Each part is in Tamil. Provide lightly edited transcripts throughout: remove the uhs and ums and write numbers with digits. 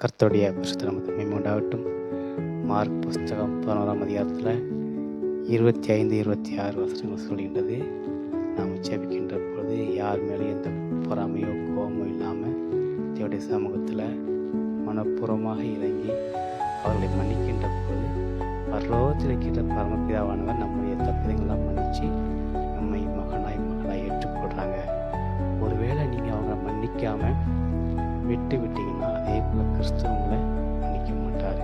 கர்த்தருடைய பரிசுத்த நாமத்துக்கு மகிமை உண்டாகட்டும். மார்க் புஸ்தகம் 11ஆம் அதிகாரத்தில் 25-26 வசனங்கள் சொல்கின்றது. நாம் ஜெபிக்கின்ற பொழுது யார் மேலேயும் எந்த பொறாமையோ கோபமோ இல்லாமல் தேவனுடைய சமூகத்தில் மனப்பூர்வமாக இறங்கி அவர்களை மன்னிக்கின்ற பொழுது பரலோகத்தில் இருக்கின்ற பரமபிதாவானவர் நம்முடைய தப்பிதங்கள்லாம் மன்னித்து நம்மை மகளாய் ஏற்றுக்கொள்கிறாங்க. ஒருவேளை நீங்கள் அவங்க மன்னிக்காமல் விட்டீங்கன்னா அதே போல் கிறிஸ்துவங்களை மன்னிக்க மாட்டார்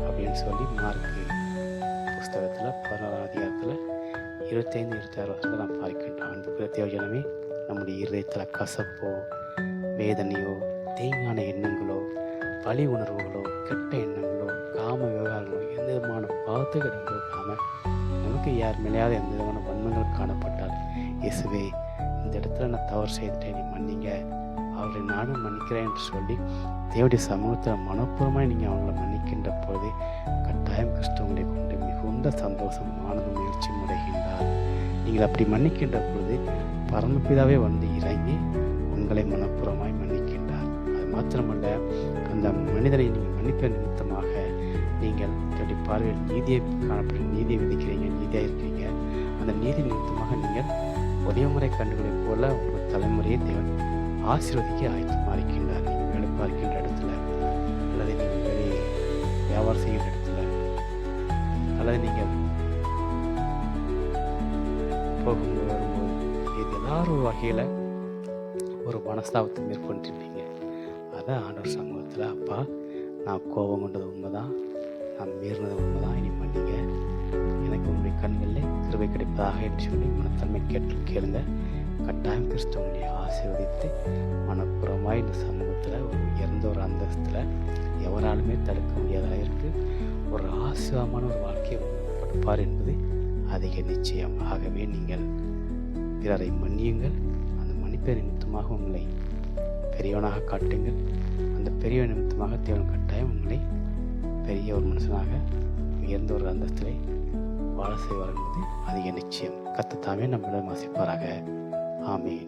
அப்படின்னு சொல்லி மார்க்கு புஸ்தகத்தில் 11ஆம் அதிகாரத்தில் 25-26 வருஷத்தில் நான் பார்க்கின்றோம். அன்புக்குரிய தேவஜனமே, நம்முடைய இருதயத்தில் கசப்போ வேதனையோ தேங்கான எண்ணங்களோ பழி உணர்வுகளோ கெட்ட எண்ணங்களோ காம விவகாரங்களோ எந்த விதமான பாவத்துக்கு கொடுக்காமல் நமக்கு யார் மேலேயாவது எந்த விதமான வன்மங்கள் காணப்பட்டால், இயேசுவே இந்த இடத்துல நான் தவறு செய்துட்டேன், நீ மன்னிங்க, அவர்களை நானும் மன்னிக்கிறேன் என்று சொல்லி தேவனுடைய சமூகத்தில் மனப்பூர்வமாக நீங்கள் அவங்களை மன்னிக்கின்ற போது கட்டாயம் கிறிஸ்துவங்களை கொண்டு மிகுந்த சந்தோஷம் ஆனந்தம் முயற்சி அடைகின்றார். நீங்கள் அப்படி மன்னிக்கின்ற பொழுது பரமபிதாவே வந்து இறங்கி உங்களை மனப்பூர்வமாய் மன்னிக்கின்றார். அது மாத்திரமல்ல, அந்த மனிதரை நீங்கள் மன்னிப்ப நிமித்தமாக நீங்கள் தன்னுடைய பார்வையில் நீதியை காணப்படும், நீதியை விதிக்கிறீங்க, நீதியாக இருக்கிறீங்க. அந்த நீதி நிமித்தமாக நீங்கள் ஒரே முறை கண்டுகளைப் போல உங்கள் தலைமுறையை தேவன் ஆசீர்வதிக்க ஆயத்தமாக இருக்கின்றார். நீங்கள் வேலை பார்க்கின்ற இடத்துல, அல்லது நீங்கள் வெளியே வியாபாரம் செய்கின்ற இடத்துல, அல்லது நீங்கள் போகும்போது வரும்போது இது எல்லாரும் ஒரு வகையில் ஒரு மனஸ்தாபத்தை மேற்கொண்டிருப்பீங்க. அதை ஆண்டவர் சமூகத்தில், அப்பா நான் கோபம் கொண்டது உண்மைதான், நான் மீறினது உண்மைதான், இனி மன்னிங்க, எனக்கு உங்களுடைய கண்களில் கிருபை கிடைப்பதாக என்று சொல்லி மனத்தன்மை கேளுங்க. கட்டாயம் கிறிஸ்துவனை ஆசீர்வதித்து மனப்புறமாய் இந்த சமூகத்தில் ஒரு உயர்ந்த ஒரு அந்தஸ்தில் எவராலுமே தடுக்க முடியாத அளவிற்கு ஒரு ஆசீர்வாதமான ஒரு வாழ்க்கையை கொடுப்பார் என்பது அதிக நிச்சயம். ஆகவே நீங்கள் பிறரை மன்னியுங்கள். அந்த மன்னிப்பை நிமித்தமாக உங்களை பெரியவனாக காட்டுங்கள். அந்த பெரிய நிமித்தமாக தேவன் கட்டாயம் உங்களை பெரிய ஒரு மனுஷனாக உயர்ந்த ஒரு அந்தஸ்திலே வாழ செய்வார் என்பது அதிக நிச்சயம். கர்த்தர் தாமே நம்மிடம் ஆசீர்வதிப்பாராக. ஆமென்.